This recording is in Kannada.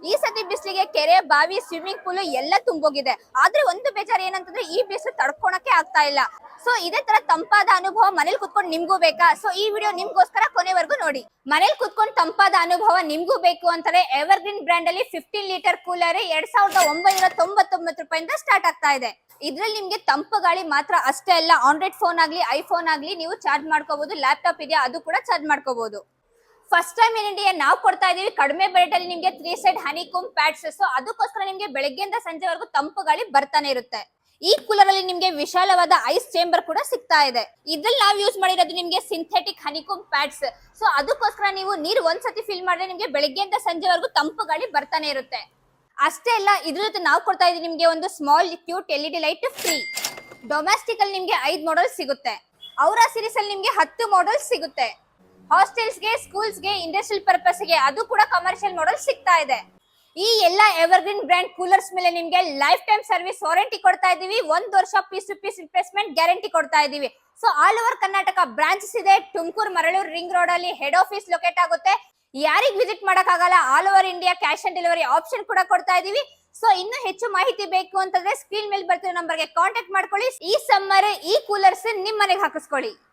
ಈ ಸತಿ ಬಿಸಿಲಿಗೆ ಕೆರೆ ಬಾವಿ ಸ್ವಿಮ್ಮಿಂಗ್ ಪೂಲ್ ಎಲ್ಲ ತುಂಬೋಗಿದೆ. ಆದ್ರೆ ಒಂದು ಬೇಜಾರು ಏನಂತಂದ್ರೆ ಈ ಬಿಸಿಲು ತಡ್ಕೊಳಕ್ಕೆ ಆಗ್ತಾ ಇಲ್ಲ. ಸೊ ಇದೇ ತರ ತಂಪಾದ ಅನುಭವ ಮನೇಲಿ ಕುತ್ಕೊಂಡು ನಿಮ್ಗೂ ಬೇಕಾ? ಸೊ ಈ ವಿಡಿಯೋ ನಿಮ್ಗೋಸ್ಕರ ಕೊನೆವರೆಗೂ ನೋಡಿ. ಮನೇಲಿ ಕುತ್ಕೊಂಡು ತಂಪಾದ ಅನುಭವ ನಿಮ್ಗೂ ಬೇಕು ಅಂತಾರೆ ಎವರ್ಗ್ರೀನ್ ಬ್ರ್ಯಾಂಡ್ ಅಲ್ಲಿ 15 ಲೀಟರ್ ಕೂಲರ್ 2999 ರೂಪಾಯಿಂದ ಸ್ಟಾರ್ಟ್ ಆಗ್ತಾ ಇದೆ. ಇದ್ರಲ್ಲಿ ನಿಮ್ಗೆ ತಂಪು ಗಾಳಿ ಮಾತ್ರ ಅಷ್ಟೇ ಅಲ್ಲ, ಆಂಡ್ರಾಯ್ಡ್ ಫೋನ್ ಆಗ್ಲಿ ಐಫೋನ್ ಆಗ್ಲಿ ನೀವು ಚಾರ್ಜ್ ಮಾಡ್ಕೋಬಹುದು. ಲ್ಯಾಪ್ಟಾಪ್ ಇದೆಯಾ ಅದು ಕೂಡ ಚಾರ್ಜ್ ಮಾಡ್ಕೋಬಹುದು. ಫಸ್ಟ್ ಟೈಮ್ ಇನ್ ಇಂಡಿಯಾ ನಾವು ಕೊಡ್ತಾ ಇದೀವಿ ಕಡಿಮೆ ಬೆಲೆಟ್ ಅಲ್ಲಿ ನಿಮ್ಗೆ 3 ಸೈಡ್ ಹನಿಕೋಮ್ ಪ್ಯಾಡ್ಸ್. ಸೊ ಅದಕ್ಕೋಸ್ಕರ ನಿಮ್ಗೆ ಬೆಳಗ್ಗೆಯಿಂದ ಸಂಜೆವರೆಗೂ ತಂಪು ಗಾಳಿ ಬರ್ತಾನೆ ಇರುತ್ತೆ. ಈ ಕೂಲರ್ ಅಲ್ಲಿ ನಿಮ್ಗೆ ವಿಶಾಲವಾದ ಐಸ್ ಚೇಂಬರ್ ಕೂಡ ಸಿಗ್ತಾ ಇದೆ. ಇದ್ರಲ್ಲಿ ನಾವು ಯೂಸ್ ಮಾಡಿರೋದು ನಿಮ್ಗೆ ಸಿಂಥೆಟಿಕ್ ಹನಿಕೋಮ್ ಪ್ಯಾಡ್ಸ್. ಸೊ ಅದಕ್ಕೋಸ್ಕರ ನೀವು ನೀರು ಒಂದ್ಸತಿ ಫಿಲ್ ಮಾಡಿದ್ರೆ ನಿಮ್ಗೆ ಬೆಳಗ್ಗೆಯಿಂದ ಸಂಜೆವರೆಗೂ ತಂಪು ಗಾಳಿ ಬರ್ತಾನೆ ಇರುತ್ತೆ. ಅಷ್ಟೇ ಅಲ್ಲ, ಇದ್ರ ಜೊತೆ ನಾವು ಕೊಡ್ತಾ ಇದೀವಿ ನಿಮ್ಗೆ ಒಂದು small cute LED light free. Domestic ಅಲ್ಲಿ ನಿಮ್ಗೆ 5 ಮಾಡೆಲ್ ಸಿಗುತ್ತೆ. ಔರಾ ಸೀರೀಸ್ ಅಲ್ಲಿ ನಿಮ್ಗೆ 10 ಮಾಡೆಲ್ ಸಿಗುತ್ತೆ. ಹಾಸ್ಟೆಲ್ಸ್ಗೆ, ಸ್ಕೂಲ್ಸ್ಗೆ, ಇಂಡಸ್ಟ್ರಿಯಲ್ ಪರ್ಪಸ್ಗೆ ಅದು ಕೂಡ ಕಮರ್ಷಿಯಲ್ ಮಾಡೆಲ್ ಸಿಗ್ತಾ ಇದೆ. ಈ ಎಲ್ಲ ಎವರ್ಗ್ರೀನ್ ಬ್ರ್ಯಾಂಡ್ ಕೂಲರ್ಸ್ ಮೇಲೆ ನಿಮ್ಗೆ ಲೈಫ್ ಟೈಮ್ ಸರ್ವಿಸ್ ವಾರಂಟಿ ಕೊಡ್ತಾ ಇದೀವಿ. 1 ವರ್ಷ piece to piece replacement guarantee ಕೊಡ್ತಾ ಇದೀವಿ. So all over Karnataka branches ಇದೆ. ತುಮಕೂರು, ಮರಳೂರು ರಿಂಗ್ ರೋಡ್ ಅಲ್ಲಿ ಹೆಡ್ ಆಫೀಸ್ ಲೊಕೇಟ್ ಆಗುತ್ತೆ. ಯಾರಿಗ್ ವಿಸಿಟ್ ಮಾಡಕ್ ಆಗಲ್ಲ, all over India cash on delivery option ಕೂಡ ಕೊಡ್ತಾ ಇದೀವಿ. ಸೊ ಇನ್ನು ಹೆಚ್ಚು ಮಾಹಿತಿ ಬೇಕು ಅಂತಂದ್ರೆ ಸ್ಕ್ರೀನ್ ಮೇಲೆ ಬರ್ತಿರೋ ನಂಬರ್ಗೆ ಕಾಂಟ್ಯಾಕ್ಟ್ ಮಾಡ್ಕೊಳ್ಳಿ. ಈ ಸಮ್ಮರ್ ಈ ಕೂಲರ್ಸ್ ನಿಮ್ ಮನೆಗೆ ಹಾಕಿಸ್ಕೊಳ್ಳಿ.